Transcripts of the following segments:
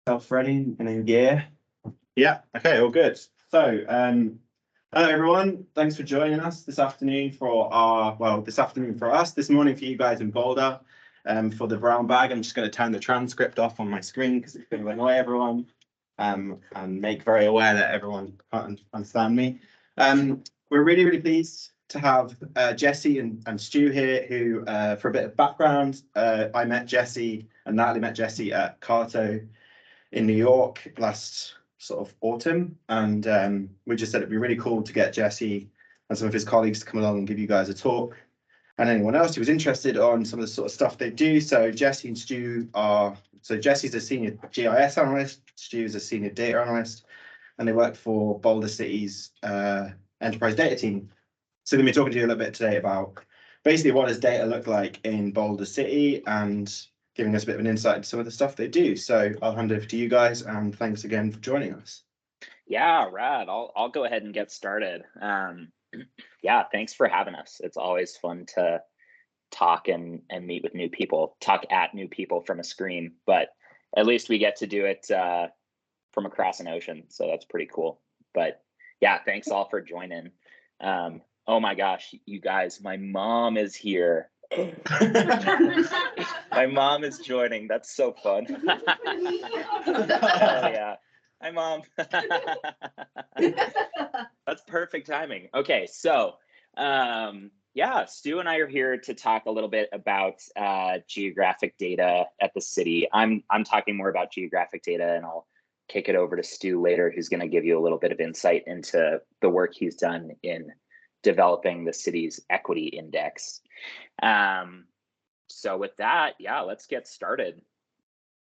Ready and in gear. Yeah, okay, all good. So, hello everyone. Thanks for joining us this afternoon for this afternoon for us, this morning for you guys in Boulder. For the brown bag, I'm just going to turn the transcript off on my screen because it's going to annoy everyone, and make very aware that everyone can't understand me. We're really pleased to have Jesse and Stu here, who, for a bit of background, I met Jesse and Natalie met Jesse at Cato in New York last sort of autumn, and we just said it'd be really cool to get Jesse and some of his colleagues to come along and give you guys a talk, and anyone else who was interested on some of the sort of stuff they do. So Jesse and Stu Jesse's a senior GIS analyst, Stu's a senior data analyst, and they work for Boulder City's enterprise data team. So they're going to be talking to you a little bit today about basically what does data look like in Boulder City and giving us a bit of an insight into some of the stuff they do. So I'll hand over to you guys, and thanks again for joining us. Yeah, rad. I'll go ahead and get started. Yeah, thanks for having us. It's always fun to talk and meet with new people, talk at new people from a screen, but at least we get to do it from across an ocean. So that's pretty cool. But yeah, thanks all for joining. Oh my gosh, you guys, my mom is here. My mom is joining. That's so fun. Hell yeah. Hi, Mom. That's perfect timing. Okay, so yeah, Stu and I are here to talk a little bit about geographic data at the city. I'm talking more about geographic data, and I'll kick it over to Stu later, who's going to give you a little bit of insight into the work he's done in developing the city's equity index. So with that, yeah, let's get started.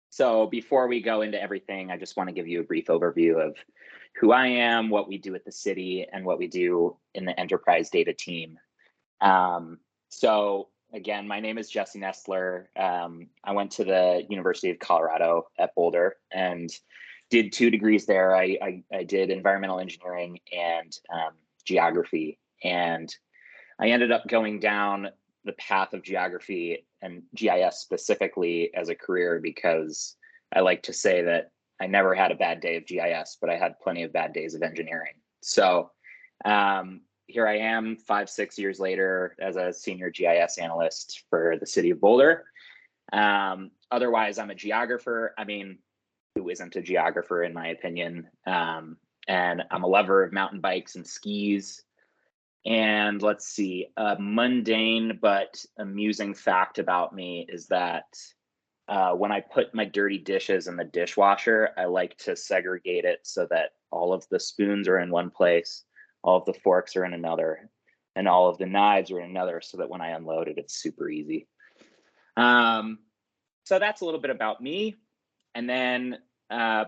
So before we go into everything, I just want to give you a brief overview of who I am, what we do at the city, and what we do in the enterprise data team. So again, my name is Jesse Nestler. I went to the University of Colorado at Boulder and did 2 degrees there. I did environmental engineering and geography. And I ended up going down the path of geography and GIS specifically as a career, because I like to say that I never had a bad day of GIS, but I had plenty of bad days of engineering. So here I am 5-6 years later as a senior GIS analyst for the City of Boulder. Otherwise, I'm a geographer. I mean, who isn't a geographer in my opinion? And I'm a lover of mountain bikes and skis. And let's see, a mundane but amusing fact about me is that when I put my dirty dishes in the dishwasher, I like to segregate it so that all of the spoons are in one place, all of the forks are in another, and all of the knives are in another, so that when I unload it, it's super easy. So that's a little bit about me. And then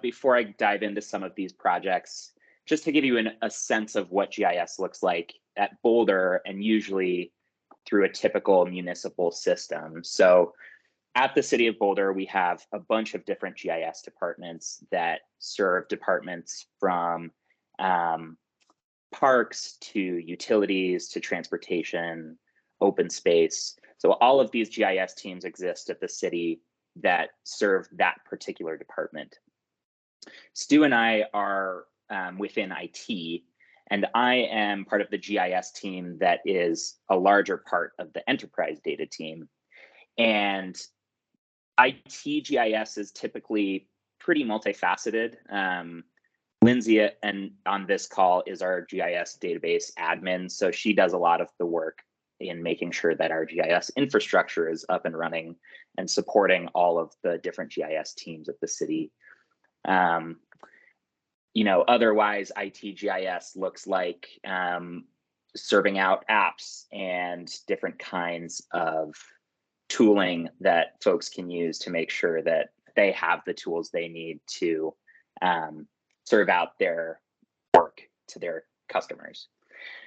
before I dive into some of these projects, just to give you a sense of what GIS looks like at Boulder, and usually through a typical municipal system. So at the City of Boulder, we have a bunch of different GIS departments that serve departments from parks to utilities to transportation, open space. So all of these GIS teams exist at the city that serve that particular department. Stu and I are within IT, and I am part of the GIS team that is a larger part of the enterprise data team. And IT GIS is typically pretty multifaceted. Lindsay and on this call is our GIS database admin. So she does a lot of the work in making sure that our GIS infrastructure is up and running and supporting all of the different GIS teams at the city. Otherwise, IT GIS looks like serving out apps and different kinds of tooling that folks can use to make sure that they have the tools they need to serve out their work to their customers.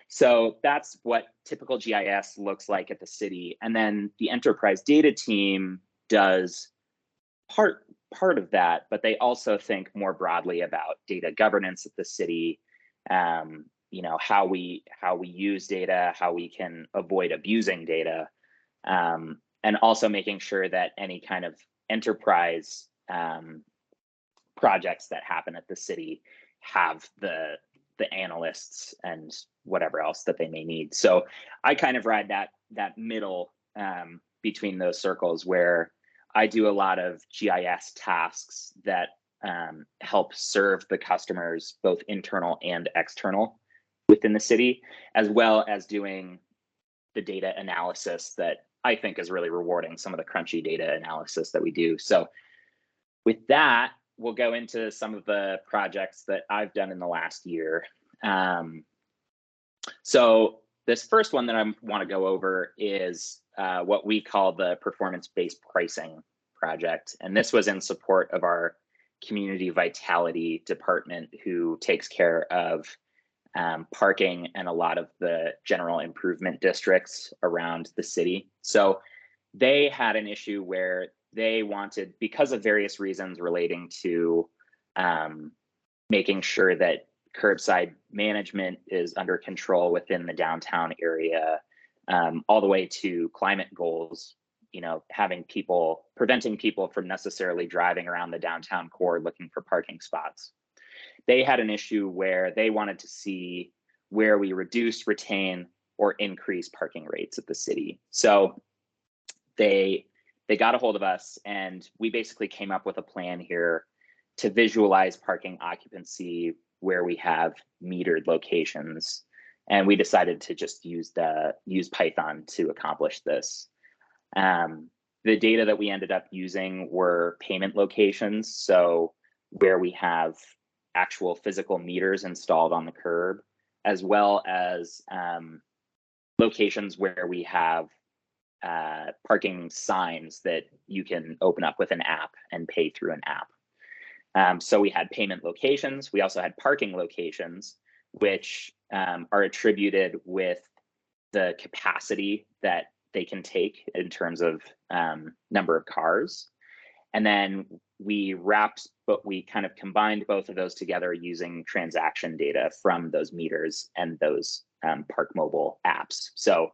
So that's what typical GIS looks like at the city. And then the enterprise data team does part of that, but they also think more broadly about data governance at the city, how we use data, how we can avoid abusing data, and also making sure that any kind of enterprise projects that happen at the city have the analysts and whatever else that they may need. So I kind of ride that middle between those circles, where I do a lot of GIS tasks that help serve the customers, both internal and external within the city, as well as doing the data analysis that I think is really rewarding, some of the crunchy data analysis that we do. So with that, we'll go into some of the projects that I've done in the last year. So this first one that I want to go over is what we call the performance-based pricing project. And this was in support of our community vitality department, who takes care of parking and a lot of the general improvement districts around the city. So they had an issue where they wanted, because of various reasons relating to making sure that curbside management is under control within the downtown area, all the way to climate goals, preventing people from necessarily driving around the downtown core looking for parking spots. They had an issue where they wanted to see where we reduce, retain, or increase parking rates at the city. So they got a hold of us, and we basically came up with a plan here to visualize parking occupancy where we have metered locations. And we decided to just use Python to accomplish this. The data that we ended up using were payment locations. So where we have actual physical meters installed on the curb, as well as locations where we have parking signs that you can open up with an app and pay through an app. So we had payment locations. We also had parking locations, which are attributed with the capacity that they can take in terms of number of cars. And then we kind of combined both of those together using transaction data from those meters and those Park Mobile apps. So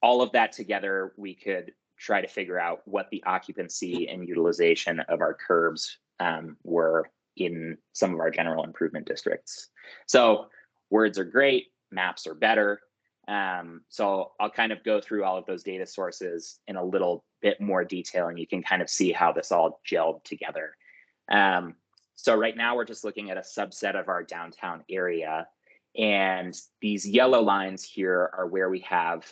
all of that together, we could try to figure out what the occupancy and utilization of our curbs were in some of our general improvement districts. So words are great, maps are better. So I'll kind of go through all of those data sources in a little bit more detail, and you can kind of see how this all gelled together. So right now we're just looking at a subset of our downtown area, and these yellow lines here are where we have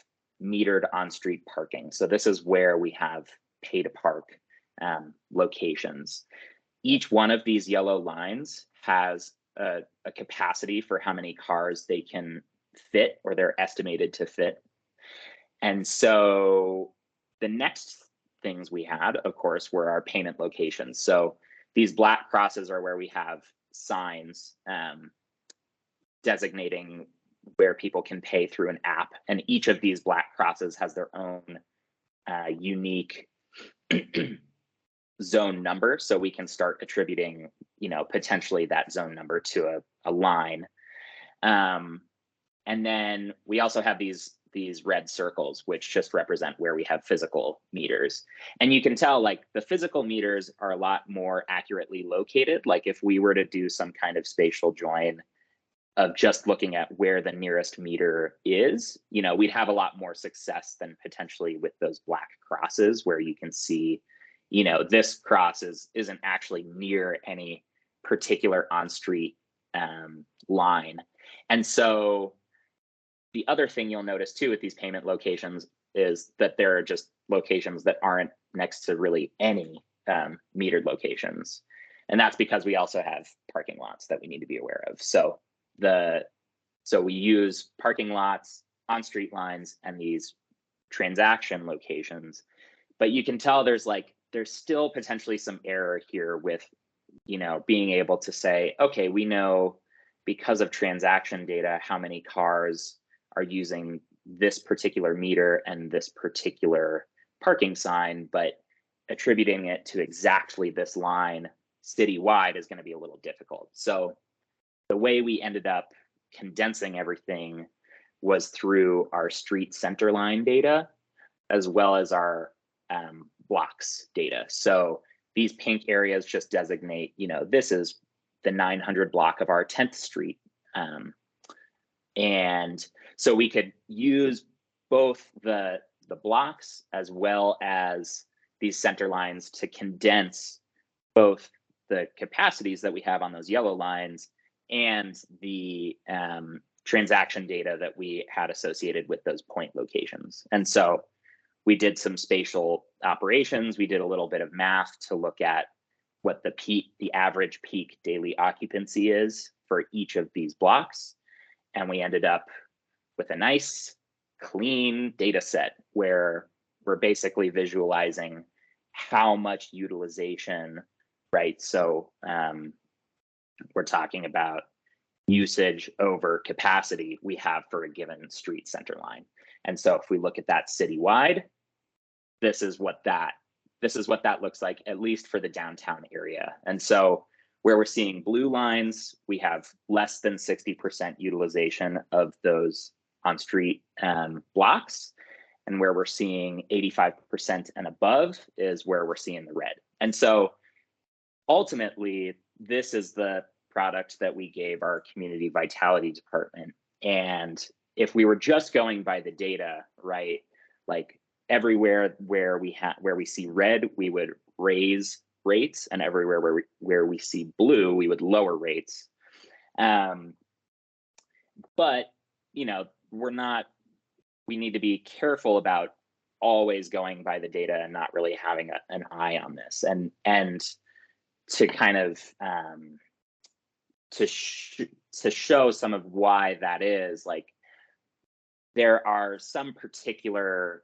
metered on-street parking. So this is where we have pay to park locations. Each one of these yellow lines has a capacity for how many cars they can fit, or they're estimated to fit. And so the next things we had, of course, were our payment locations. So these black crosses are where we have signs designating where people can pay through an app. And each of these black crosses has their own unique zone number. So we can start attributing, potentially that zone number to a line. And then we also have these red circles, which just represent where we have physical meters. And you can tell, like, the physical meters are a lot more accurately located. Like if we were to do some kind of spatial join of just looking at where the nearest meter is, we'd have a lot more success than potentially with those black crosses, where you can see, this cross isn't actually near any particular on-street line. And so the other thing you'll notice too with these payment locations is that there are just locations that aren't next to really any metered locations. And that's because we also have parking lots that we need to be aware of. So we use parking lots, on-street lines, and these transaction locations. But you can tell there's still potentially some error here with, being able to say, okay, we know because of transaction data how many cars are using this particular meter and this particular parking sign, but attributing it to exactly this line citywide is going to be a little difficult. So the way we ended up condensing everything was through our street center line data, as well as our blocks data. So these pink areas just designate, this is the 900 block of our 10th Street. And so we could use both the blocks as well as these center lines to condense both the capacities that we have on those yellow lines and the transaction data that we had associated with those point locations. And so we did some spatial operations. We did a little bit of math to look at what the average peak daily occupancy is for each of these blocks. And we ended up with a nice, clean data set where we're basically visualizing how much utilization, right? So we're talking about usage over capacity we have for a given street center line. And so if we look at that citywide, this is what that looks like, at least for the downtown area. And so where we're seeing blue lines, we have less than 60% utilization of those on-street blocks. And where we're seeing 85% and above is where we're seeing the red. And so ultimately, this is the product that we gave our community vitality department. And if we were just going by the data, right, like everywhere where we see red, we would raise rates, and everywhere where we see blue, we would lower rates. But we need to be careful about always going by the data and not really having an eye on this, and to kind of to show some of why that is. Like, there are some particular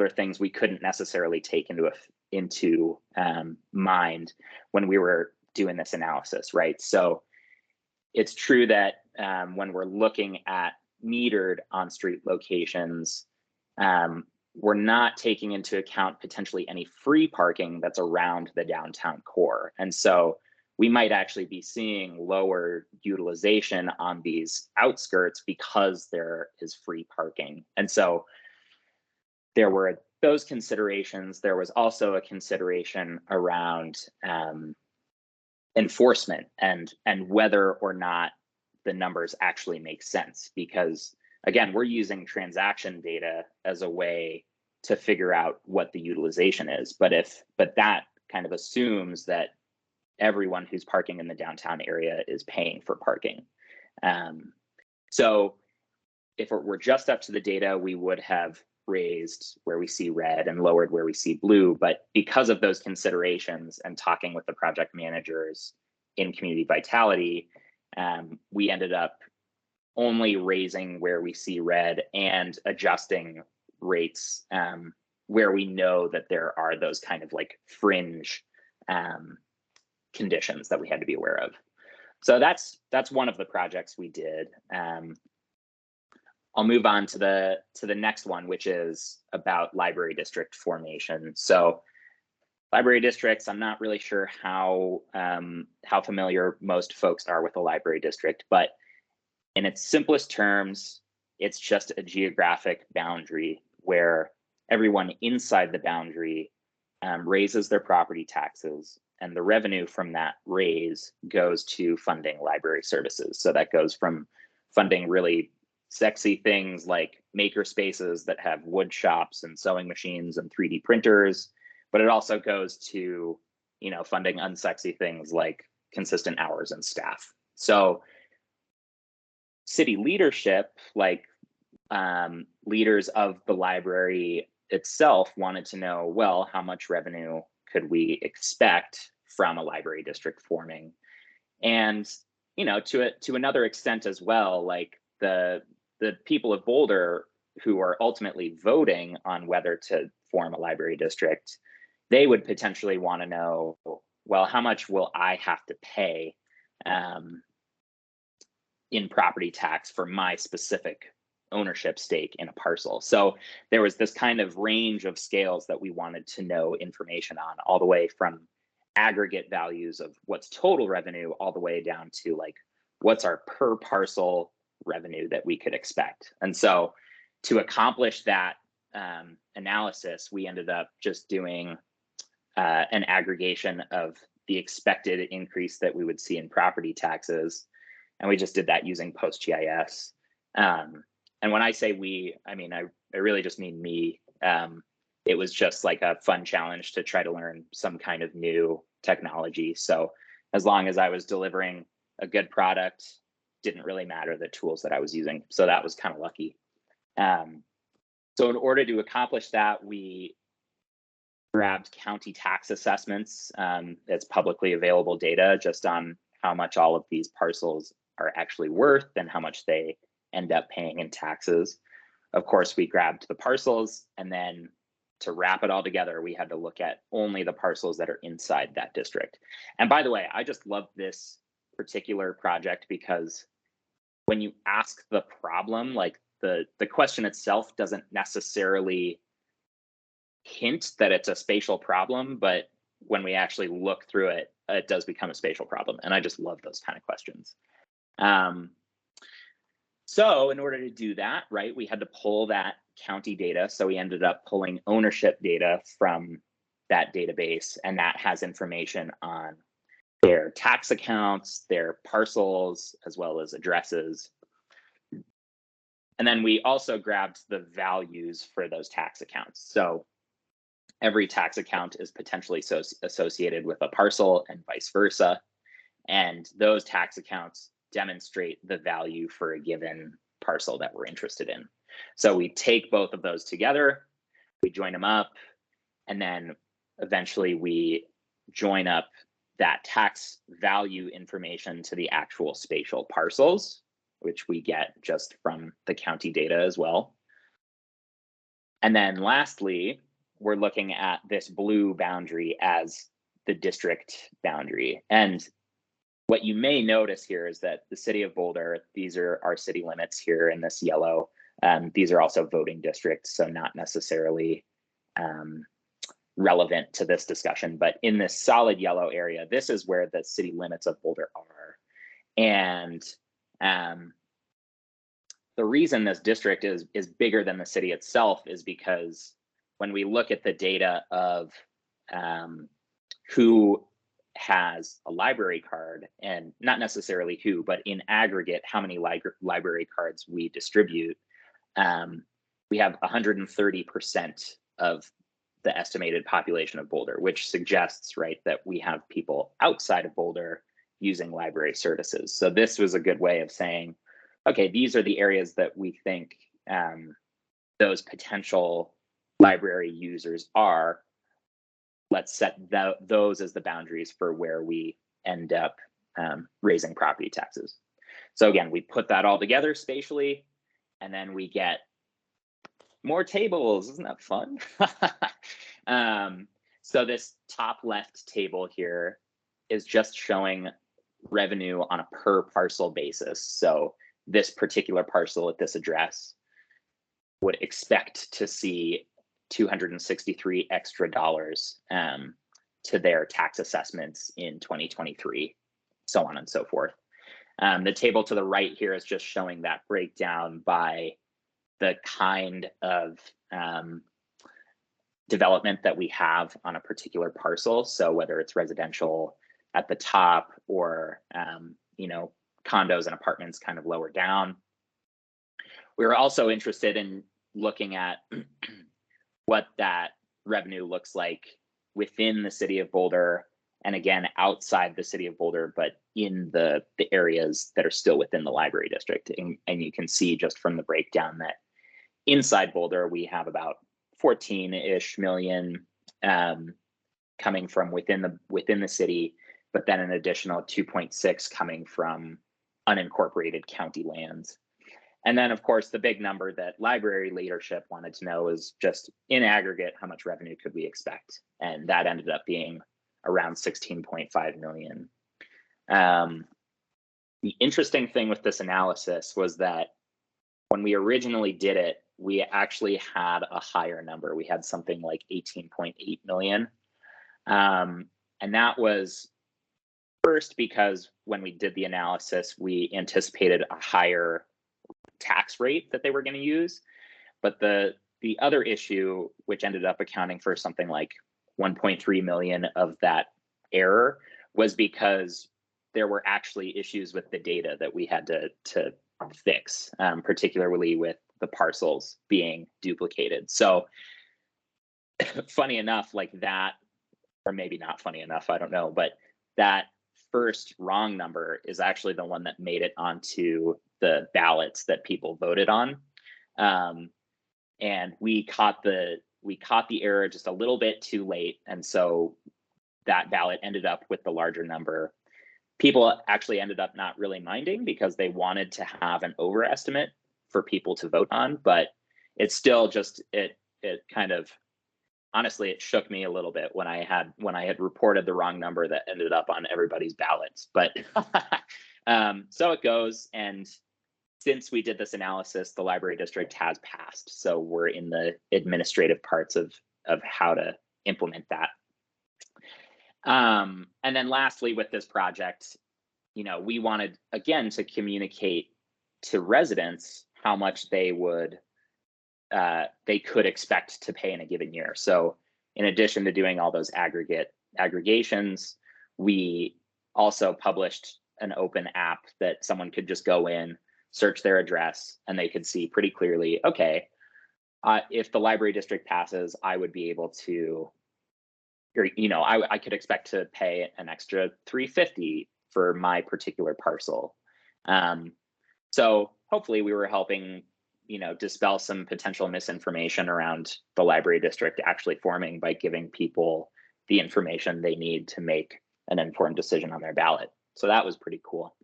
things we couldn't necessarily take into mind when we were doing this analysis, right? So it's true that when we're looking at metered on-street locations, we're not taking into account potentially any free parking that's around the downtown core. And so we might actually be seeing lower utilization on these outskirts because there is free parking. And so there were those considerations. There was also a consideration around enforcement and whether or not the numbers actually make sense, because again, we're using transaction data as a way to figure out what the utilization is. But that kind of assumes that everyone who's parking in the downtown area is paying for parking. So if it were just up to the data, we would have raised where we see red and lowered where we see blue. But because of those considerations and talking with the project managers in community vitality, we ended up only raising where we see red and adjusting rates where we know that there are those kind of like fringe conditions that we had to be aware of. So that's one of the projects we did. I'll move on to the next one, which is about library district formation. So library districts, I'm not really sure how familiar most folks are with a library district, but in its simplest terms, it's just a geographic boundary where everyone inside the boundary raises their property taxes, and the revenue from that raise goes to funding library services. So that goes from funding really sexy things like maker spaces that have wood shops and sewing machines and 3D printers, but it also goes to, funding unsexy things like consistent hours and staff. So city leadership, like leaders of the library itself, wanted to know, well, how much revenue could we expect from a library district forming? And to another extent as well, like the people of Boulder who are ultimately voting on whether to form a library district, they would potentially want to know, well, how much will I have to pay in property tax for my specific ownership stake in a parcel? So there was this kind of range of scales that we wanted to know information on, all the way from aggregate values of what's total revenue all the way down to like what's our per parcel revenue that we could expect. And so to accomplish that analysis, we ended up just doing an aggregation of the expected increase that we would see in property taxes. And we just did that using post-GIS. And when I say we, I mean, I really just mean me. It was just like a fun challenge to try to learn some kind of new technology. So as long as I was delivering a good product, didn't really matter the tools that I was using. So that was kind of lucky. So in order to accomplish that, we grabbed county tax assessments. It's publicly available data just on how much all of these parcels are actually worth and how much they end up paying in taxes. Of course, we grabbed the parcels, and then to wrap it all together, we had to look at only the parcels that are inside that district. And by the way, I just love this particular project because when you ask the problem, like the question itself doesn't necessarily hint that it's a spatial problem, but when we actually look through it, it does become a spatial problem. And I just love those kind of questions. So in order to do that, right, we had to pull that county data. So we ended up pulling ownership data from that database, and that has information on their tax accounts, their parcels, as well as addresses. And then we also grabbed the values for those tax accounts. So every tax account is potentially associated with a parcel and vice versa. And those tax accounts demonstrate the value for a given parcel that we're interested in. So we take both of those together, we join them up, and then eventually we join up that tax value information to the actual spatial parcels, which we get just from the county data as well. And then lastly, we're looking at this blue boundary as the district boundary. And what you may notice here is that the City of Boulder, these are our city limits here in this yellow. These are also voting districts, so not necessarily relevant to this discussion, but in this solid yellow area, this is where the city limits of Boulder are. And the reason this district is bigger than the city itself is because when we look at the data of who has a library card, and not necessarily who, but in aggregate, how many library cards we distribute, we have 130% of the estimated population of Boulder, which suggests, right, that we have people outside of Boulder using library services. So this was a good way of saying, okay, these are the areas that we think those potential library users are. Let's set those as the boundaries for where we end up raising property taxes. So again, we put that all together spatially, and then we get more tables. Isn't that fun? So this top left table here is just showing revenue on a per parcel basis. So this particular parcel at this address would expect to see $263 extra to their tax assessments in 2023, so on and so forth. The table to the right here is just showing that breakdown by the kind of development that we have on a particular parcel. So whether it's residential at the top or condos and apartments kind of lower down. We were also interested in looking at what that revenue looks like within the City of Boulder, and again, outside the City of Boulder, but in the areas that are still within the library district. And you can see just from the breakdown that inside Boulder, we have about 14-ish million coming from within the city, but then an additional 2.6 coming from unincorporated county lands. And then, of course, the big number that library leadership wanted to know is just in aggregate, how much revenue could we expect? And that ended up being around 16.5 million. The interesting thing with this analysis was that when we originally did it, we actually had a higher number. We had something like 18.8 million. And that was first because when we did the analysis, we anticipated a higher tax rate that they were going to use. But the other issue, which ended up accounting for something like 1.3 million of that error was because there were actually issues with the data that we had to fix, particularly with the parcels being duplicated. So funny enough, like that, or maybe not funny enough, I don't know, but that first wrong number is actually the one that made it onto the ballots that people voted on. And we caught the error just a little bit too late. And so that ballot ended up with the larger number. People actually ended up not really minding because they wanted to have an overestimate for people to vote on, but it's still just, it kind of, honestly, it shook me a little bit when I had reported the wrong number that ended up on everybody's ballots. But so it goes. And since we did this analysis, the library district has passed. So we're in the administrative parts of how to implement that. And then lastly, with this project, you know, we wanted, again, to communicate to residents how much they could expect to pay in a given year. So in addition to doing all those aggregations, we also published an open app that someone could just go in, search their address, and they could see pretty clearly, okay, if the library district passes, I would be able to, or, you know, I could expect to pay an extra $350 for my particular parcel. So hopefully we were helping, you know, dispel some potential misinformation around the library district actually forming by giving people the information they need to make an informed decision on their ballot. So that was pretty cool.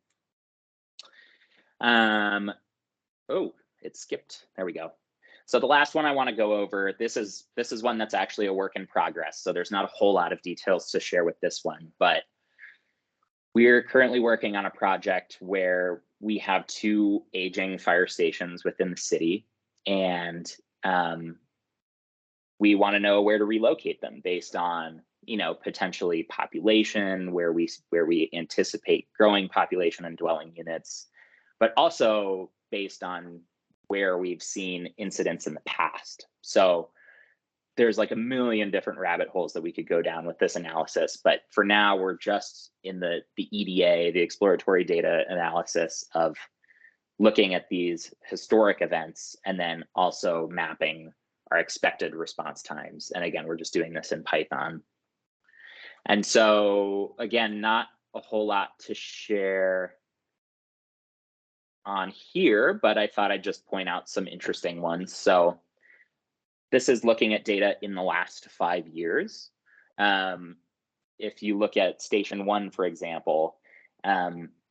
Oh, it skipped. There we go. So the last one I want to go over, this is one that's actually a work in progress. So there's not a whole lot of details to share with this one, but we're currently working on a project where we have 2 aging fire stations within the city, and we want to know where to relocate them based on, you know, potentially population, where we anticipate growing population and dwelling units, but also based on where we've seen incidents in the past. So there's like a million different rabbit holes that we could go down with this analysis, but for now we're just in the EDA, the exploratory data analysis, of looking at these historic events and then also mapping our expected response times. And again, we're just doing this in Python. And so again, not a whole lot to share on here, but I thought I'd just point out some interesting ones. So this is looking at data in the last 5 years. If you look at Station 1, for example,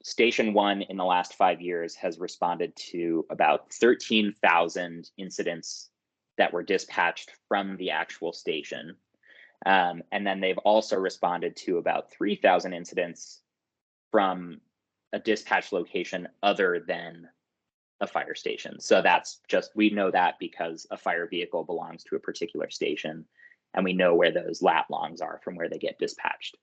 Station 1 in the last 5 years has responded to about 13,000 incidents that were dispatched from the actual station. And then they've also responded to about 3,000 incidents from a dispatch location other than a fire station. So that's just, we know that because a fire vehicle belongs to a particular station, and we know where those lat longs are from where they get dispatched.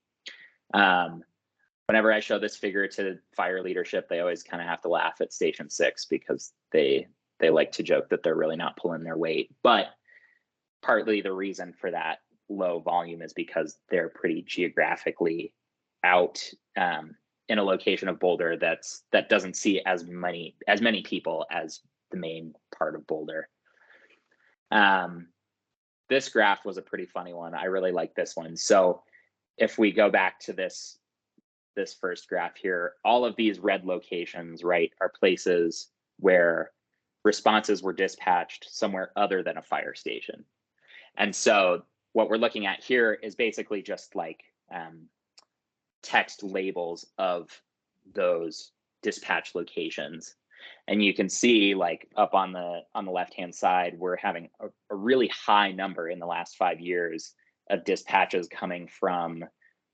Whenever I show this figure to fire leadership, they always kind of have to laugh at Station 6 because they like to joke that they're really not pulling their weight. But partly the reason for that low volume is because they're pretty geographically out in a location of Boulder that doesn't see as many people as the main part of Boulder. This graph was a pretty funny one. I really like this one. So if we go back to this first graph here, all of these red locations, right, are places where responses were dispatched somewhere other than a fire station. And so what we're looking at here is basically just like text labels of those dispatch locations. And you can see, like, up on the left-hand side, we're having a really high number in the last 5 years of dispatches coming from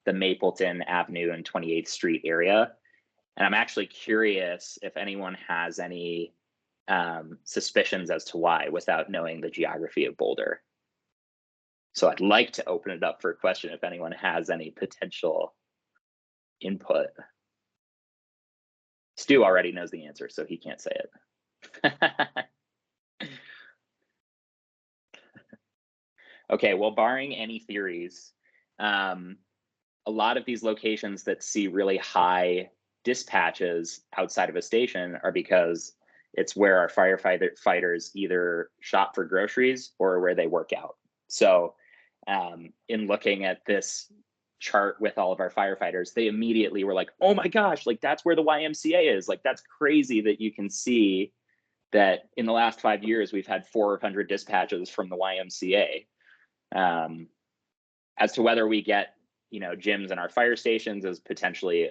the Mapleton Avenue and 28th Street area. And I'm actually curious if anyone has any suspicions as to why, without knowing the geography of Boulder. So I'd like to open it up for a question if anyone has any potential input. Stu already knows the answer, so he can't say it. okay, well, barring any theories, a lot of these locations that see really high dispatches outside of a station are because it's where our firefighters either shop for groceries or where they work out. So in looking at this chart with all of our firefighters, they immediately were like, oh my gosh, like that's where the YMCA is. Like that's crazy that you can see that in the last 5 years, we've had 400 dispatches from the YMCA. As to whether we get, gyms in our fire stations is potentially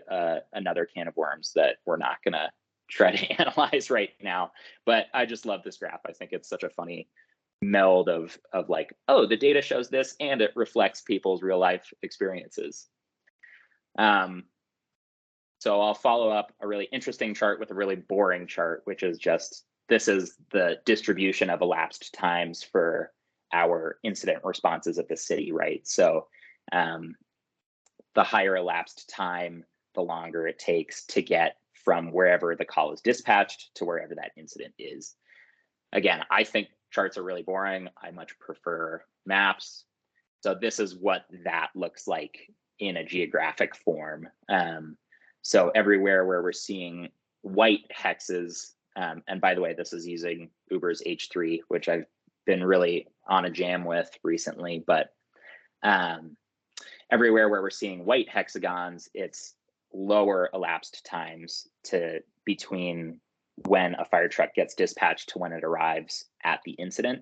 another can of worms that we're not gonna try to analyze right now. But I just love this graph. I think it's such a funny meld of like, oh, the data shows this and it reflects people's real life experiences. So I'll follow up a really interesting chart with a really boring chart, which is just, this is the distribution of elapsed times for our incident responses at the city, right? So the higher elapsed time, the longer it takes to get from wherever the call is dispatched to wherever that incident is. Again, I think charts are really boring. I much prefer maps. So this is what that looks like in a geographic form. So everywhere where we're seeing white hexes, and by the way, this is using Uber's H3, which I've been really on a jam with recently, but everywhere where we're seeing white hexagons, it's lower elapsed times to between when a fire truck gets dispatched to when it arrives at the incident.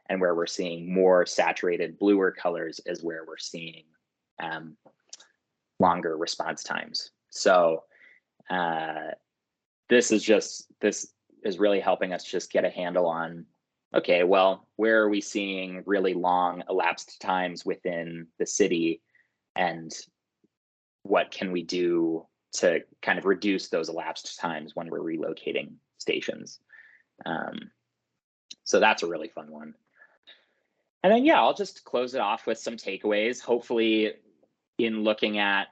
And where we're seeing more saturated bluer colors is where we're seeing longer response times. So this is really helping us just get a handle on, okay, well, where are we seeing really long elapsed times within the city, and what can we do to kind of reduce those elapsed times when we're relocating stations? So that's a really fun one. And then, yeah, I'll just close it off with some takeaways. Hopefully, in looking at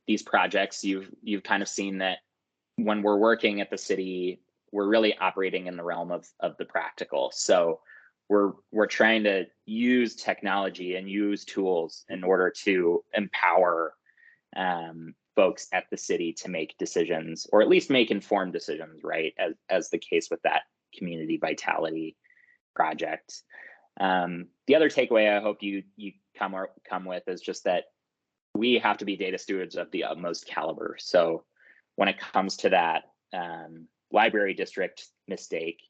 these projects, you've kind of seen that when we're working at the city, we're really operating in the realm of the practical. So we're trying to use technology and use tools in order to empower folks at the city to make decisions, or at least make informed decisions, right? As the case with that community vitality project. The other takeaway I hope you come with is just that we have to be data stewards of the utmost caliber. So when it comes to that library district mistake,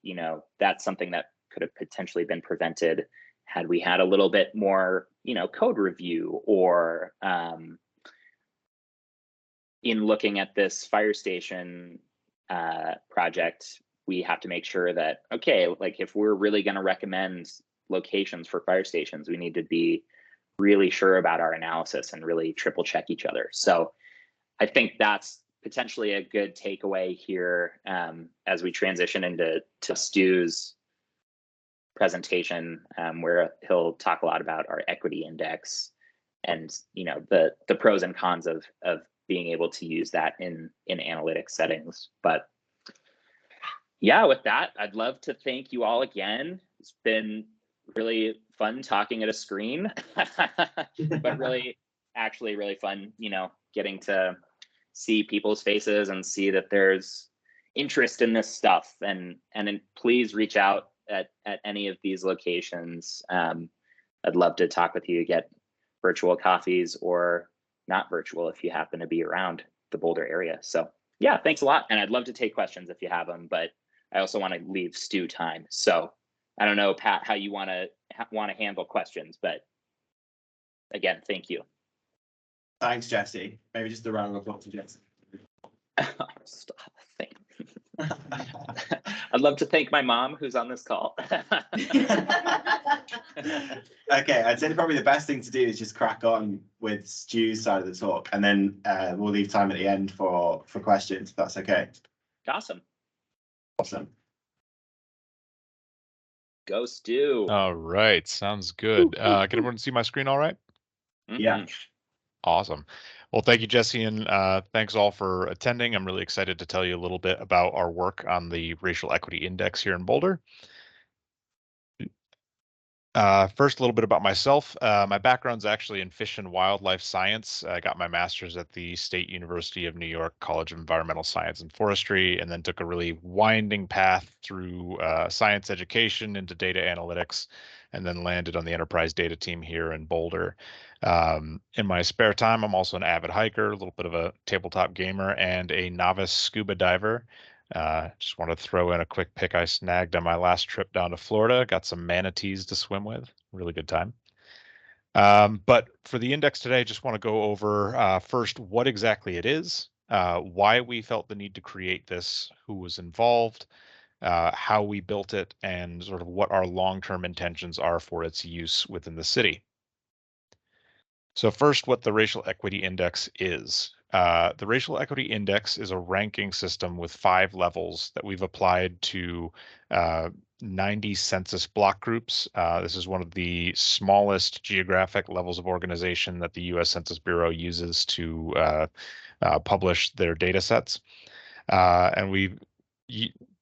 that's something that could have potentially been prevented had we had a little bit more, code review, or in looking at this fire station project, we have to make sure that, okay, like if we're really going to recommend locations for fire stations, we need to be really sure about our analysis and really triple check each other. So I think that's potentially a good takeaway here as we transition into Stu's presentation, where he'll talk a lot about our equity index and the pros and cons of being able to use that in analytics settings. But yeah, with that, I'd love to thank you all again. It's been really fun talking at a screen, but actually really fun, getting to see people's faces and see that there's interest in this stuff. And please reach out at any of these locations. I'd love to talk with you, get virtual coffees or not virtual if you happen to be around the Boulder area. So yeah, thanks a lot. And I'd love to take questions if you have them, but I also want to leave Stu time. So I don't know, Pat, how you want to handle questions, but again, thank you. Thanks, Jesse. Maybe just a round of applause for Jesse. Stop. I'd love to thank my mom who's on this call. Okay, I'd say probably the best thing to do is just crack on with Stu's side of the talk, and then we'll leave time at the end for questions, if that's okay. Awesome. Go Stu. All right, sounds good. Can everyone see my screen all right? Yeah. Awesome. Well, thank you, Jesse, and thanks all for attending. I'm really excited to tell you a little bit about our work on the Racial Equity Index here in Boulder. First, a little bit about myself. My background's actually in fish and wildlife science. I got my master's at the State University of New York College of Environmental Science and Forestry, and then took a really winding path through science education into data analytics, and then landed on the enterprise data team here in Boulder. In my spare time, I'm also an avid hiker, a little bit of a tabletop gamer, and a novice scuba diver. Just want to throw in a quick pic I snagged on my last trip down to Florida. Got some manatees to swim with. Really good time. But for the index today, just want to go over first what exactly it is, why we felt the need to create this, who was involved, how we built it, and sort of what our long-term intentions are for its use within the city. So first, what the Racial Equity Index is. The Racial Equity Index is a ranking system with 5 levels that we've applied to 90 census block groups. This is one of the smallest geographic levels of organization that the U.S. Census Bureau uses to publish their data sets. And we've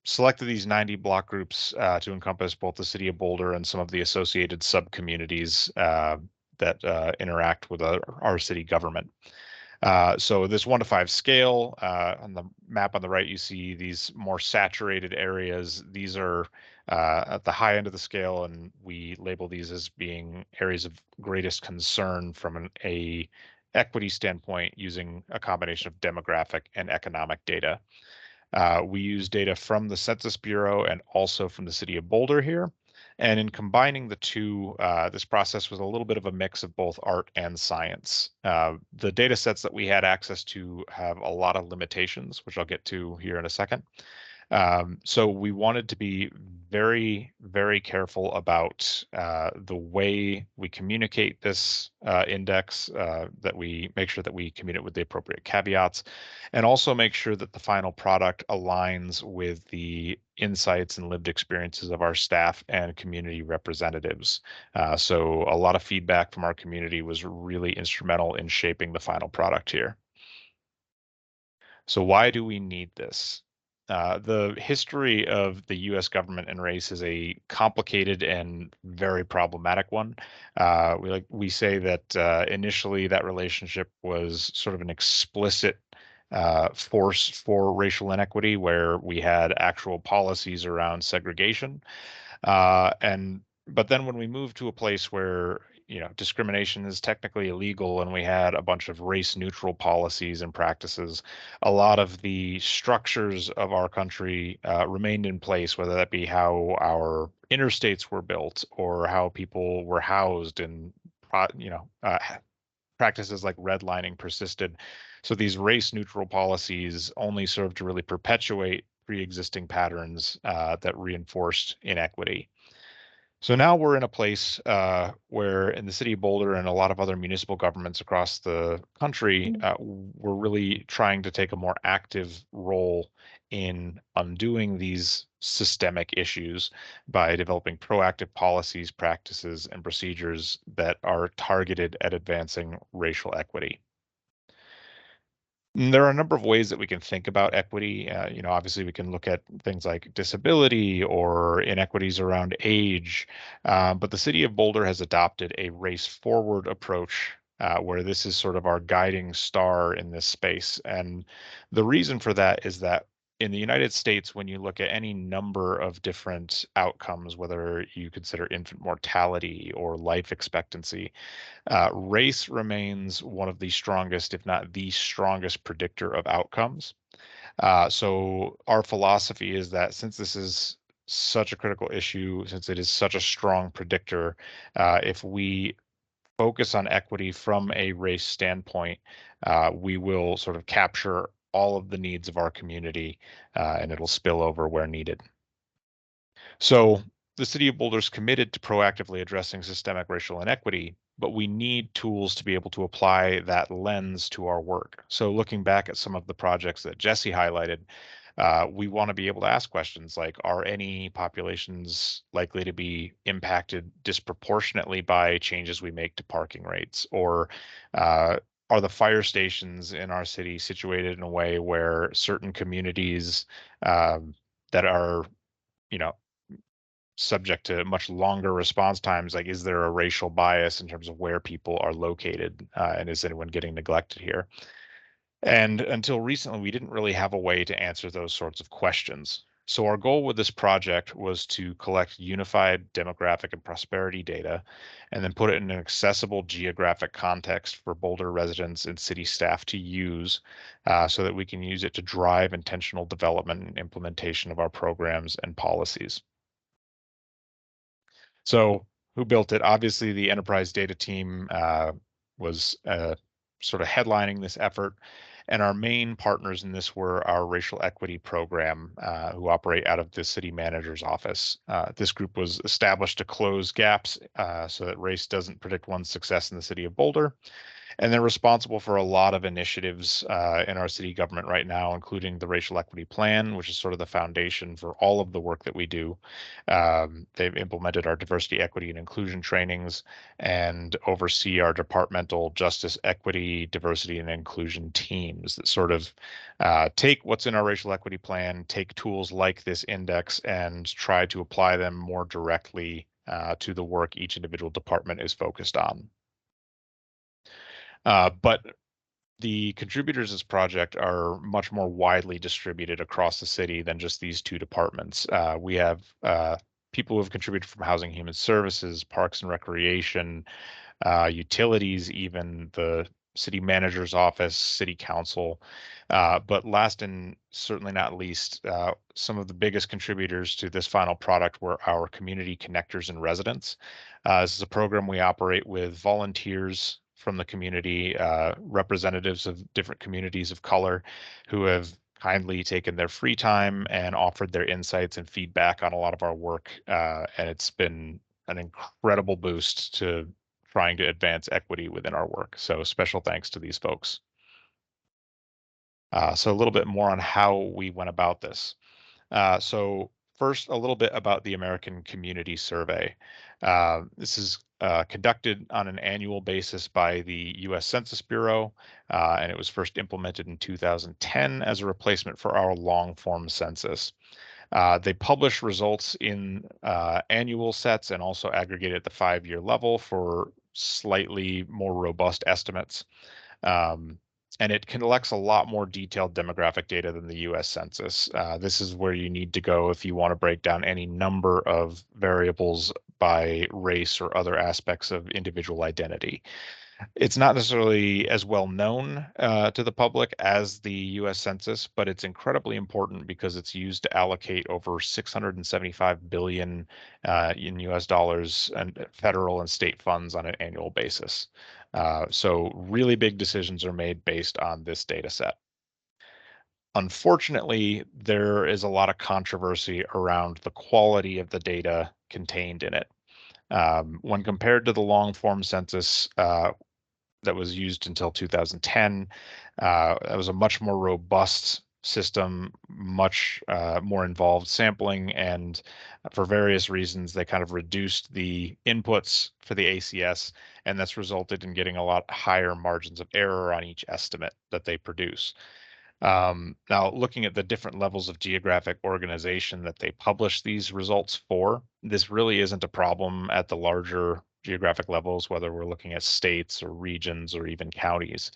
selected these 90 block groups to encompass both the City of Boulder and some of the associated sub-communities that interact with our city government. So this 1 to 5 scale, on the map on the right, you see these more saturated areas. These are at the high end of the scale, and we label these as being areas of greatest concern from a equity standpoint using a combination of demographic and economic data. We use data from the Census Bureau and also from the City of Boulder here. And in combining the two, this process was a little bit of a mix of both art and science. The data sets that we had access to have a lot of limitations, which I'll get to here in a second. So we wanted to be very, very careful about the way we communicate this index, that we make sure that we communicate with the appropriate caveats, and also make sure that the final product aligns with the insights and lived experiences of our staff and community representatives. So a lot of feedback from our community was really instrumental in shaping the final product here. So why do we need this? The history of the U.S. government and race is a complicated and very problematic one. We say that initially that relationship was sort of an explicit force for racial inequity, where we had actual policies around segregation, but then when we moved to a place where discrimination is technically illegal and we had a bunch of race neutral policies and practices, a lot of the structures of our country remained in place, whether that be how our interstates were built or how people were housed, and practices like redlining persisted. So these race neutral policies only served to really perpetuate pre-existing patterns that reinforced inequity. So now we're in a place where in the City of Boulder and a lot of other municipal governments across the country, we're really trying to take a more active role in undoing these systemic issues by developing proactive policies, practices, and procedures that are targeted at advancing racial equity. There are a number of ways that we can think about equity. Obviously, we can look at things like disability or inequities around age, but the City of Boulder has adopted a race-forward approach where this is sort of our guiding star in this space. And the reason for that is that in the United States, when you look at any number of different outcomes, whether you consider infant mortality or life expectancy, race remains one of the strongest, if not the strongest, predictor of outcomes. So our philosophy is that since this is such a critical issue, since it is such a strong predictor, if we focus on equity from a race standpoint, we will sort of capture all of the needs of our community, and it'll spill over where needed. So the City of Boulder is committed to proactively addressing systemic racial inequity, but we need tools to be able to apply that lens to our work. So looking back at some of the projects that Jesse highlighted, we want to be able to ask questions like, are any populations likely to be impacted disproportionately by changes we make to parking rates? Or are the fire stations in our city situated in a way where certain communities that are, subject to much longer response times. Like, is there a racial bias in terms of where people are located, and is anyone getting neglected here? And until recently, we didn't really have a way to answer those sorts of questions. So our goal with this project was to collect unified demographic and prosperity data and then put it in an accessible geographic context for Boulder residents and city staff to use, so that we can use it to drive intentional development and implementation of our programs and policies. So who built it? Obviously, the enterprise data team was sort of headlining this effort. And our main partners in this were our racial equity program, who operate out of the city manager's office. This group was established to close gaps so that race doesn't predict one's success in the city of Boulder. And they're responsible for a lot of initiatives in our city government right now, including the Racial Equity Plan, which is sort of the foundation for all of the work that we do. They've implemented our diversity, equity, and inclusion trainings and oversee our departmental justice, equity, diversity, and inclusion teams that sort of take what's in our Racial Equity Plan, take tools like this index, and try to apply them more directly to the work each individual department is focused on. But the contributors to this project are much more widely distributed across the city than just these two departments. We have people who have contributed from housing, human services, parks and recreation, utilities, even the city manager's office, city council. But last and certainly not least, some of the biggest contributors to this final product were our community connectors and residents. This is a program we operate with volunteers from the community, representatives of different communities of color who have kindly taken their free time and offered their insights and feedback on a lot of our work. And it's been an incredible boost to trying to advance equity within our work. So special thanks to these folks. So a little bit more on how we went about this. So first, a little bit about the American Community Survey. This is conducted on an annual basis by the U.S. Census Bureau, and it was first implemented in 2010 as a replacement for our long-form census. They publish results in annual sets and also aggregate at the 5-year level for slightly more robust estimates. And it collects a lot more detailed demographic data than the US Census. This is where you need to go if you want to break down any number of variables by race or other aspects of individual identity. It's not necessarily as well known to the public as the US Census, but it's incredibly important because it's used to allocate over 675 billion in US dollars and federal and state funds on an annual basis. So really big decisions are made based on this data set. Unfortunately, there is a lot of controversy around the quality of the data contained in it. When compared to the long form census that was used until 2010, that was a much more robust system, much more involved sampling, and for various reasons, they kind of reduced the inputs for the ACS, and that's resulted in getting a lot higher margins of error on each estimate that they produce. Now, looking at the different levels of geographic organization that they publish these results for, this really isn't a problem at the larger geographic levels, whether we're looking at states or regions or even counties.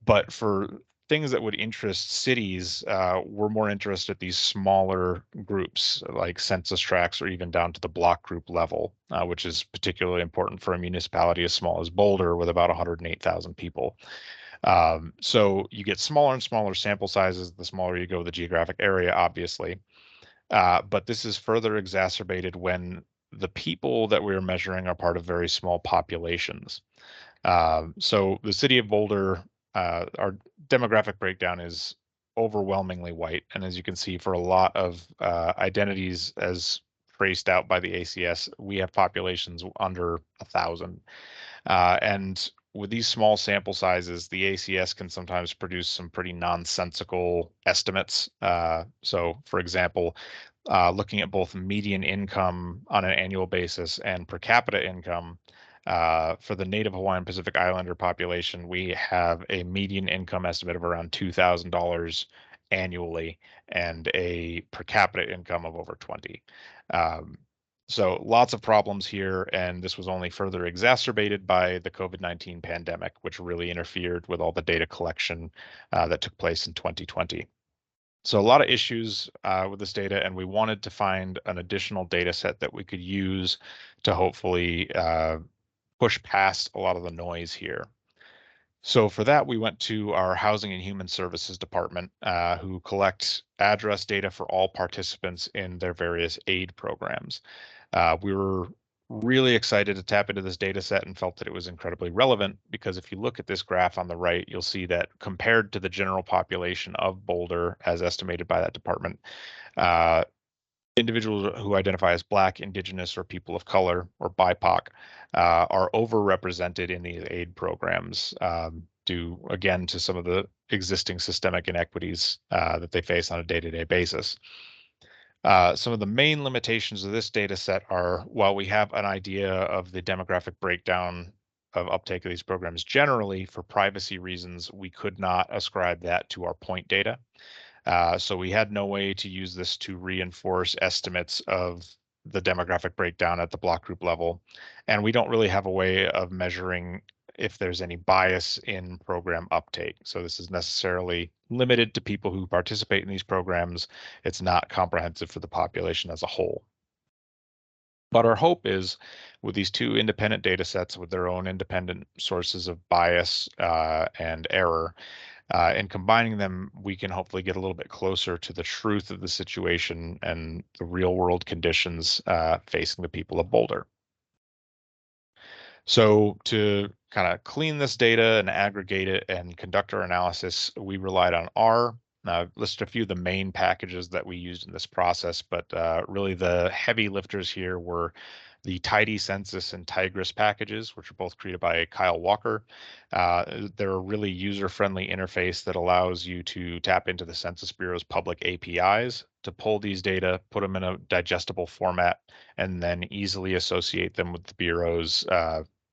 But for things that would interest cities, we're more interested at these smaller groups like census tracts or even down to the block group level, which is particularly important for a municipality as small as Boulder with about 108,000 people. So you get smaller and smaller sample sizes, the smaller you go the geographic area, obviously. But this is further exacerbated when the people that we're measuring are part of very small populations. So the city of Boulder, our demographic breakdown is overwhelmingly white. And as you can see, for a lot of identities as traced out by the ACS, we have populations under 1,000. And with these small sample sizes, the ACS can sometimes produce some pretty nonsensical estimates. So for example, looking at both median income on an annual basis and per capita income, for the Native Hawaiian Pacific Islander population, we have a median income estimate of around $2,000 annually and a per capita income of over 20. So lots of problems here, and this was only further exacerbated by the COVID-19 pandemic, which really interfered with all the data collection that took place in 2020. So a lot of issues with this data, and we wanted to find an additional data set that we could use to hopefully push past a lot of the noise here. So for that, we went to our Housing and Human Services Department, who collect address data for all participants in their various aid programs. We were really excited to tap into this data set and felt that it was incredibly relevant because if you look at this graph on the right, you'll see that compared to the general population of Boulder, as estimated by that department, individuals who identify as Black, Indigenous, or people of color, or BIPOC, are overrepresented in these aid programs, due, again, to some of the existing systemic inequities that they face on a day-to-day basis. Some of the main limitations of this data set are, while we have an idea of the demographic breakdown of uptake of these programs generally, for privacy reasons, we could not ascribe that to our point data. So we had no way to use this to reinforce estimates of the demographic breakdown at the block group level. And we don't really have a way of measuring if there's any bias in program uptake. So this is necessarily limited to people who participate in these programs. It's not comprehensive for the population as a whole. But our hope is, with these two independent data sets with their own independent sources of bias and error, and combining them, we can hopefully get a little bit closer to the truth of the situation and the real world conditions facing the people of Boulder. So to kind of clean this data and aggregate it and conduct our analysis, we relied on R. I've listed a few of the main packages that we used in this process, but really the heavy lifters here were the Tidy Census and Tigris packages, which are both created by Kyle Walker. They're a really user-friendly interface that allows you to tap into the Census Bureau's public APIs to pull these data, put them in a digestible format, and then easily associate them with the Bureau's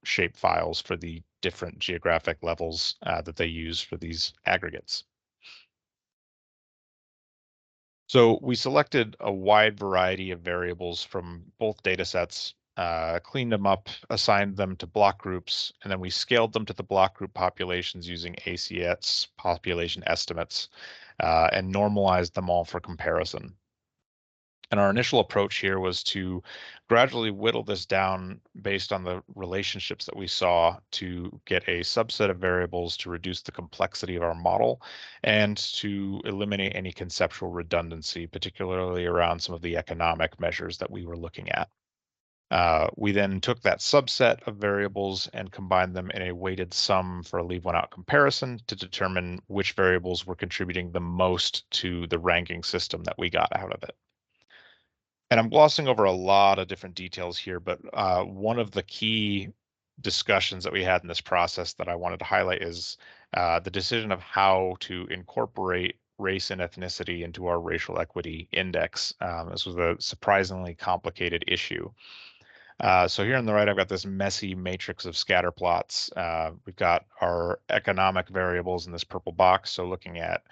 shape files for the different geographic levels that they use for these aggregates. So we selected a wide variety of variables from both data sets, cleaned them up, assigned them to block groups, and then we scaled them to the block group populations using ACS population estimates and normalized them all for comparison. And our initial approach here was to gradually whittle this down based on the relationships that we saw to get a subset of variables to reduce the complexity of our model and to eliminate any conceptual redundancy, particularly around some of the economic measures that we were looking at. We then took that subset of variables and combined them in a weighted sum for a leave one out comparison to determine which variables were contributing the most to the ranking system that we got out of it. And I'm glossing over a lot of different details here, but one of the key discussions that we had in this process that I wanted to highlight is the decision of how to incorporate race and ethnicity into our racial equity index. This was a surprisingly complicated issue. So here on the right, I've got this messy matrix of scatter plots. We've got our economic variables in this purple box. So looking at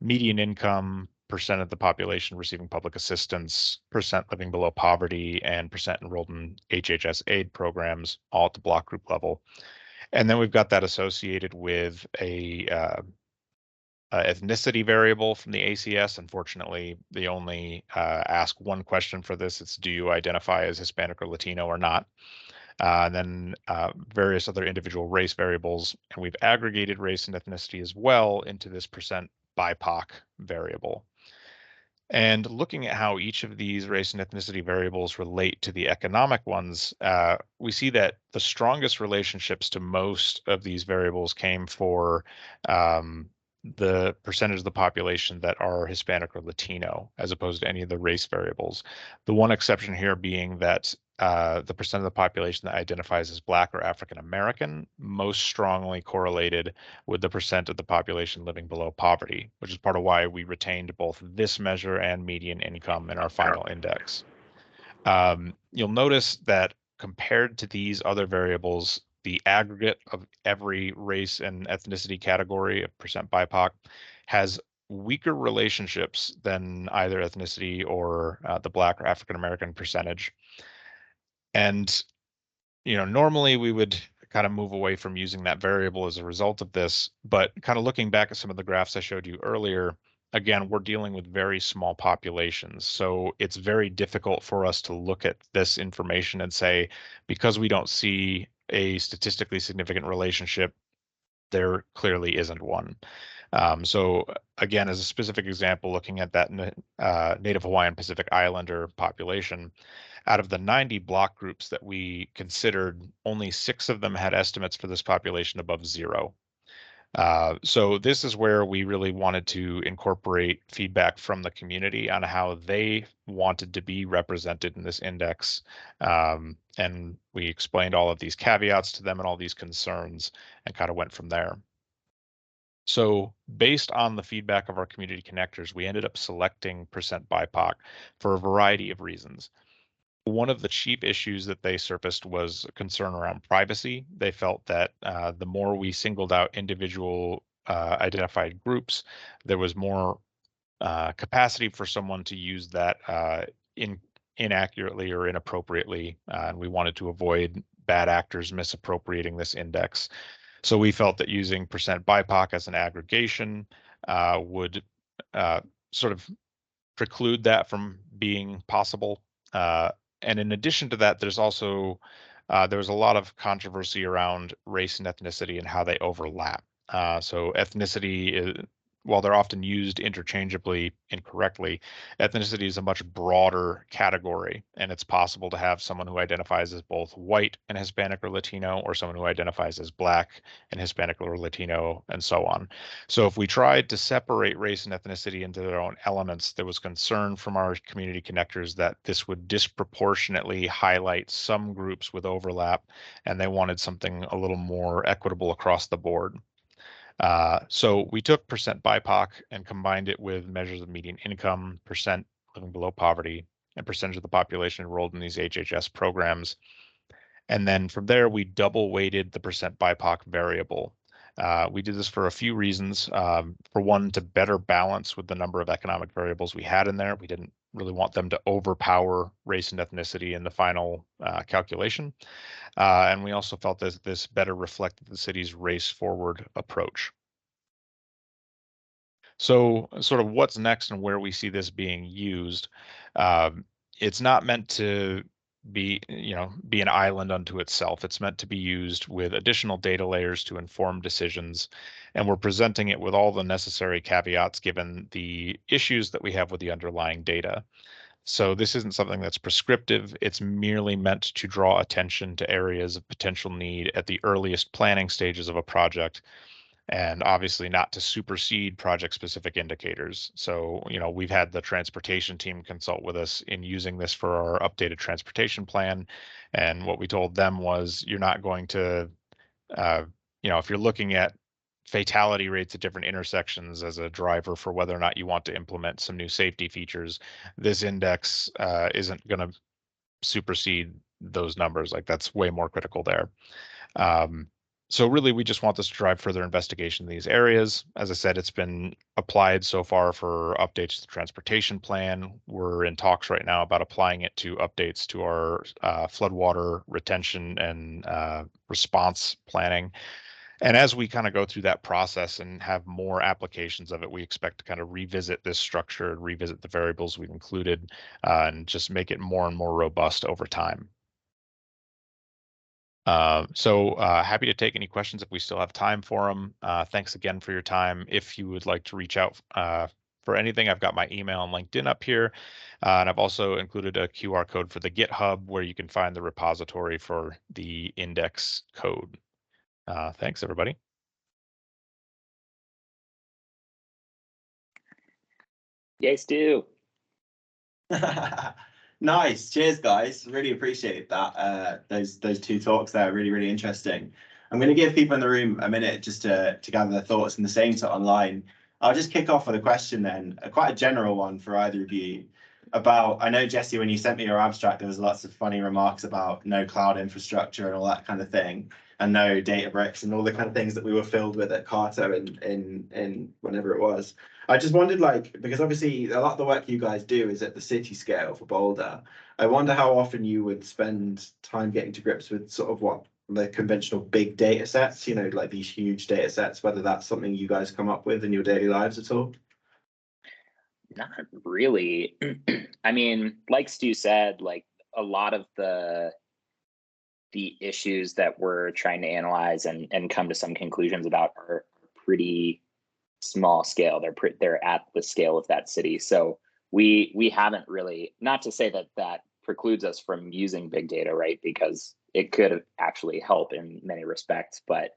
median income, percent of the population receiving public assistance, percent living below poverty, and percent enrolled in HHS aid programs, all at the block group level. And then we've got that associated with a ethnicity variable from the ACS. Unfortunately, they only ask one question for this. It's, do you identify as Hispanic or Latino or not? And then various other individual race variables. And we've aggregated race and ethnicity as well into this percent BIPOC variable. And looking at how each of these race and ethnicity variables relate to the economic ones, we see that the strongest relationships to most of these variables came for the percentage of the population that are Hispanic or Latino, as opposed to any of the race variables. The one exception here being that the percent of the population that identifies as Black or African American most strongly correlated with the percent of the population living below poverty, which is part of why we retained both this measure and median income in our final index. You'll notice that compared to these other variables, the aggregate of every race and ethnicity category of percent BIPOC has weaker relationships than either ethnicity or the Black or African American percentage. And, normally we would kind of move away from using that variable as a result of this, but kind of looking back at some of the graphs I showed you earlier, again, we're dealing with very small populations. So it's very difficult for us to look at this information and say, because we don't see a statistically significant relationship, there clearly isn't one. So again, as a specific example, looking at that Native Hawaiian Pacific Islander population, out of the 90 block groups that we considered, only 6 of them had estimates for this population above 0. So this is where we really wanted to incorporate feedback from the community on how they wanted to be represented in this index. And we explained all of these caveats to them and all these concerns and kind of went from there. So based on the feedback of our community connectors, we ended up selecting percent BIPOC for a variety of reasons. One of the chief issues that they surfaced was a concern around privacy. They felt that the more we singled out individual identified groups, there was more capacity for someone to use that inaccurately or inappropriately, and we wanted to avoid bad actors misappropriating this index. So we felt that using percent BIPOC as an aggregation would sort of preclude that from being possible. And in addition to that, there's also there was a lot of controversy around race and ethnicity and how they overlap. So ethnicity is, while they're often used interchangeably incorrectly, ethnicity is a much broader category, and it's possible to have someone who identifies as both white and Hispanic or Latino, or someone who identifies as Black and Hispanic or Latino, and so on. So if we tried to separate race and ethnicity into their own elements, there was concern from our community connectors that this would disproportionately highlight some groups with overlap, and they wanted something a little more equitable across the board. So we took percent BIPOC and combined it with measures of median income, percent living below poverty, and percentage of the population enrolled in these HHS programs. And then from there, we double weighted the percent BIPOC variable. We did this for a few reasons. For one, to better balance with the number of economic variables we had in there. We didn't really want them to overpower race and ethnicity in the final calculation. And we also felt that this better reflected the city's race-forward approach. So sort of what's next and where we see this being used. It's not meant to be an island unto itself. It's meant to be used with additional data layers to inform decisions. And we're presenting it with all the necessary caveats given the issues that we have with the underlying data. So this isn't something that's prescriptive. It's merely meant to draw attention to areas of potential need at the earliest planning stages of a project, and obviously not to supersede project-specific indicators. So, we've had the transportation team consult with us in using this for our updated transportation plan. And what we told them was, you're not going to, if you're looking at fatality rates at different intersections as a driver for whether or not you want to implement some new safety features, this index isn't going to supersede those numbers. Like, that's way more critical there. So really, we just want this to drive further investigation in these areas. As I said, it's been applied so far for updates to the transportation plan. We're in talks right now about applying it to updates to our floodwater retention and response planning. And as we kind of go through that process and have more applications of it, we expect to kind of revisit this structure, revisit the variables we've included, and just make it more and more robust over time. So happy to take any questions if we still have time for them. Thanks again for your time. If you would like to reach out for anything, I've got my email and LinkedIn up here. And I've also included a QR code for the GitHub where you can find the repository for the index code. Thanks, everybody. Yes, do. Nice. Cheers, guys. Really appreciate that. Those two talks there are really, really interesting. I'm going to give people in the room a minute just to gather their thoughts, and the same to online. I'll just kick off with a question then, quite a general one for either of you. I know, Jesse, when you sent me your abstract, there was lots of funny remarks about no cloud infrastructure and all that kind of thing. and no Databricks and all the kind of things that we were filled with at Carter in whenever it was. I just wondered, like, because obviously a lot of the work you guys do is at the city scale for Boulder. I wonder how often you would spend time getting to grips with sort of what the conventional big data sets, you know, like these huge data sets, whether that's something you guys come up with in your daily lives at all. Not really. I mean, like Stu said, like a lot of the issues that we're trying to analyze and come to some conclusions about are pretty small scale. They're at the scale of that city. So we haven't really, not to say that precludes us from using big data, right? Because it could actually help in many respects, but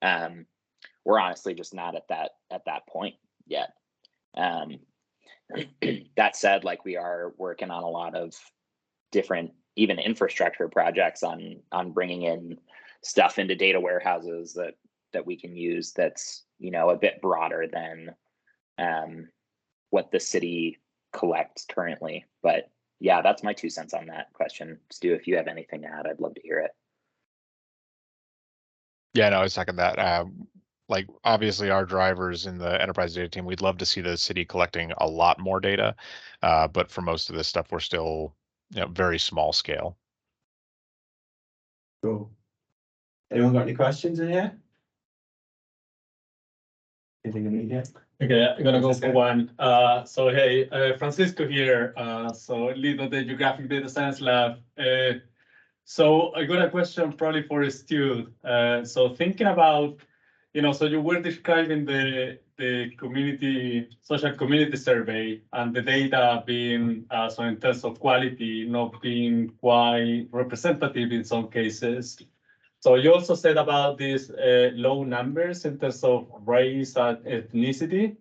we're honestly just not at that point yet. That said, like we are working on a lot of different, even infrastructure projects on bringing in stuff into data warehouses that we can use. That's, you know, a bit broader than what the city collects currently. But yeah, that's my 2 cents on that question. Stu, if you have anything to add, I'd love to hear it. Yeah, no, I second that. Like obviously our drivers in the enterprise data team, we'd love to see the city collecting a lot more data. But for most of this stuff, we're still, you know, very small scale. Cool. Anyone got any questions in here? Anything immediate? Okay, I'm gonna go for one. So hey, Francisco here. So lead of the Geographic Data Science lab. So I got a question probably for Stu. So thinking about, you know, so you were describing the social community survey and the data being, so in terms of quality, not being quite representative in some cases. So you also said about these low numbers in terms of race and ethnicity.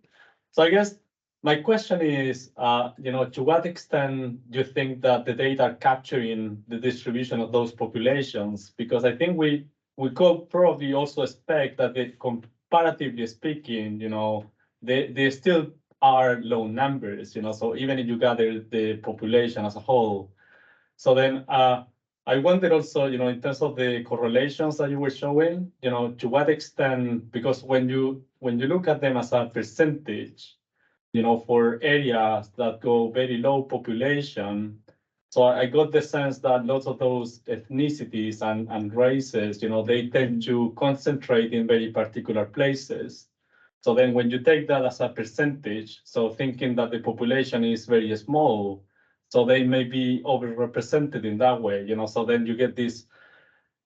So I guess my question is, you know, to what extent do you think that the data are capturing the distribution of those populations? Because I think we could probably also expect that they, comparatively speaking, you know, they still are low numbers, you know, so even if you gather the population as a whole. So then I wondered also, you know, in terms of the correlations that you were showing, you know, to what extent, because when you look at them as a percentage, you know, for areas that go very low population, so I got the sense that lots of those ethnicities and races, you know, they tend to concentrate in very particular places. So then when you take that as a percentage, so thinking that the population is very small, so they may be overrepresented in that way, you know, so then you get these,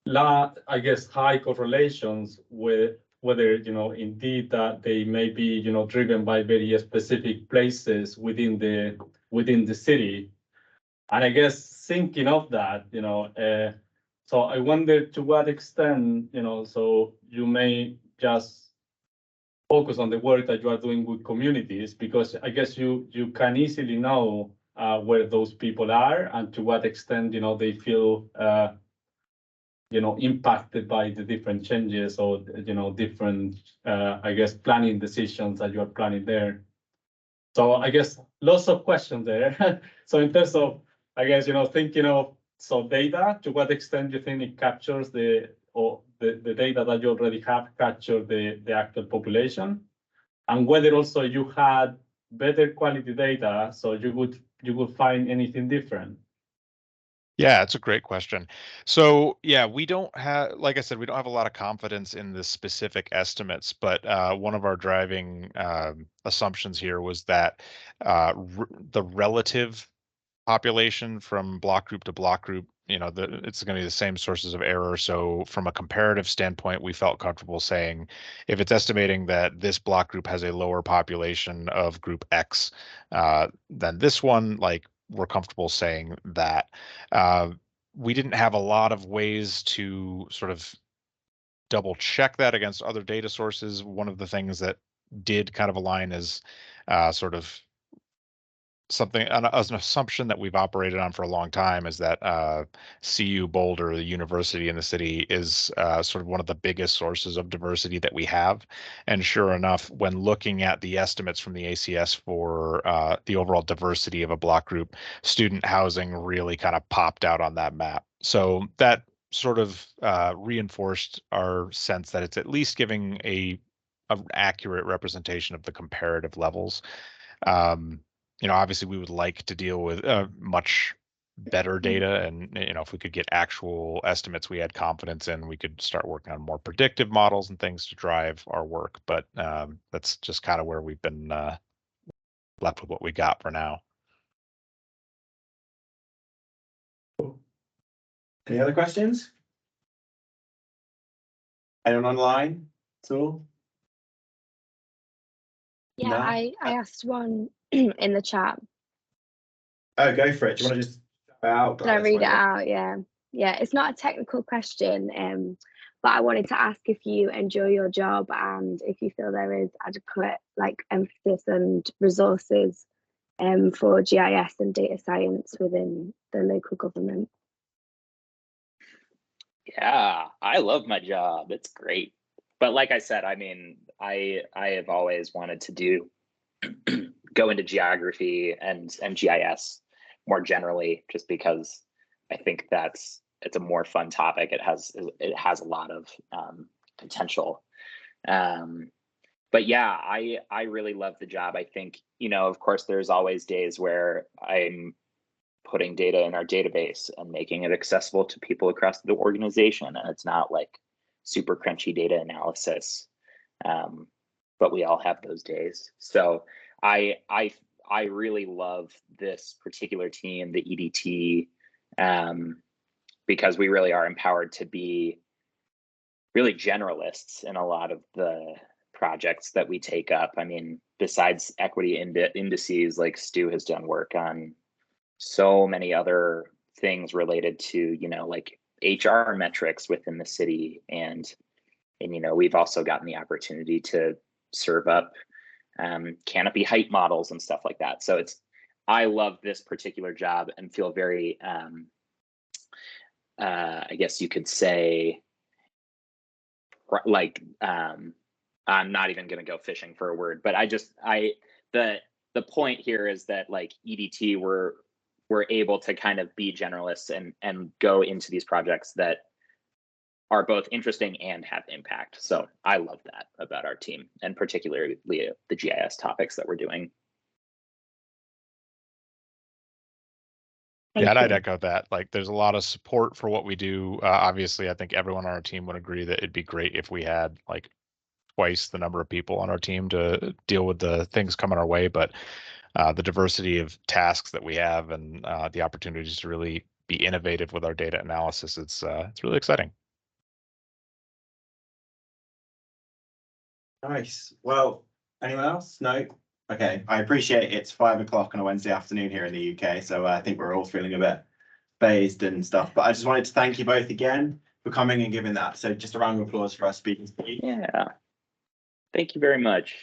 I guess, high correlations with whether, you know, indeed that they may be, you know, driven by very specific places within the city. And I guess thinking of that, you know, so I wonder to what extent, you know, so you may just focus on the work that you are doing with communities, because I guess you can easily know where those people are and to what extent, you know, they feel, you know, impacted by the different changes or, you know, different, I guess, planning decisions that you are planning there. So I guess lots of questions there. So in terms of, I guess, you know, thinking of data, to what extent do you think it captures the data that you already have captured the actual population, and whether also you had better quality data, so you would find anything different? Yeah, it's a great question. So yeah, we don't have, like I said, we don't have a lot of confidence in the specific estimates, but one of our driving assumptions here was that the relative population from block group to block group, you know, it's going to be the same sources of error. So from a comparative standpoint, we felt comfortable saying if it's estimating that this block group has a lower population of group X than this one, like we're comfortable saying that. We didn't have a lot of ways to sort of double check that against other data sources. One of the things that did kind of align is sort of something, an assumption that we've operated on for a long time, is that CU Boulder, the university in the city, is sort of one of the biggest sources of diversity that we have. And sure enough, when looking at the estimates from the ACS for the overall diversity of a block group, student housing really kind of popped out on that map. So that sort of reinforced our sense that it's at least giving an accurate representation of the comparative levels. Obviously we would like to deal with much better data, and if we could get actual estimates we had confidence in, we could start working on more predictive models and things to drive our work. But that's just kind of where we've been left with what we got for now. Any other questions? Anyone online at all? Yeah, No? I asked one in the chat. Oh, go for it. Do you want to just out? Can I read it out? Yeah. Yeah, it's not a technical question, but I wanted to ask if you enjoy your job and if you feel there is adequate emphasis and resources for GIS and data science within the local government. Yeah, I love my job. It's great. But like I said, I mean, I have always wanted to go into geography and GIS more generally, just because I think it's a more fun topic. It has a lot of potential. But yeah, I really love the job. I think, of course, there's always days where I'm putting data in our database and making it accessible to people across the organization, and it's not like super crunchy data analysis, but we all have those days. So I really love this particular team, the EDT, because we really are empowered to be really generalists in a lot of the projects that we take up. I mean, besides equity indices, like Stu has done work on so many other things related to, like HR metrics within the city. And we've also gotten the opportunity to serve up canopy height models and stuff like that. So I love this particular job and feel very, I guess you could say, I'm not even going to go fishing for a word, but the point here is that like EDT, we're able to kind of be generalists and go into these projects that are both interesting and have impact. So I love that about our team, and particularly the GIS topics that we're doing. Yeah, and I'd echo that. Like, there's a lot of support for what we do. Obviously, I think everyone on our team would agree that it'd be great if we had like twice the number of people on our team to deal with the things coming our way. But the diversity of tasks that we have and the opportunities to really be innovative with our data analysis, it's really exciting. Nice. Well, anyone else? No? Okay, I appreciate it's 5 o'clock on a Wednesday afternoon here in the UK, so I think we're all feeling a bit phased and stuff. But I just wanted to thank you both again for coming and giving that. So just a round of applause for our speakers. Yeah. Thank you very much.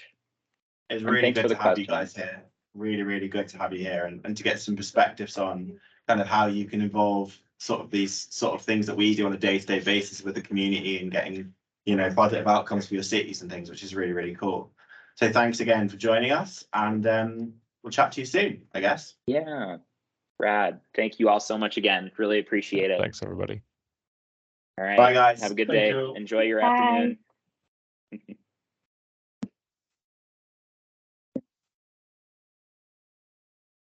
It's really good to have you guys here. Really, really good to have you here and to get some perspectives on kind of how you can involve sort of these sort of things that we do on a day-to-day basis with the community and getting, positive outcomes for your cities and things, which is really, really cool. So thanks again for joining us, and we'll chat to you soon, I guess. Yeah, Brad, thank you all so much again. Really appreciate it. Thanks, everybody. All right. Bye, guys. Have a good Thank day. you. Enjoy your Bye. afternoon.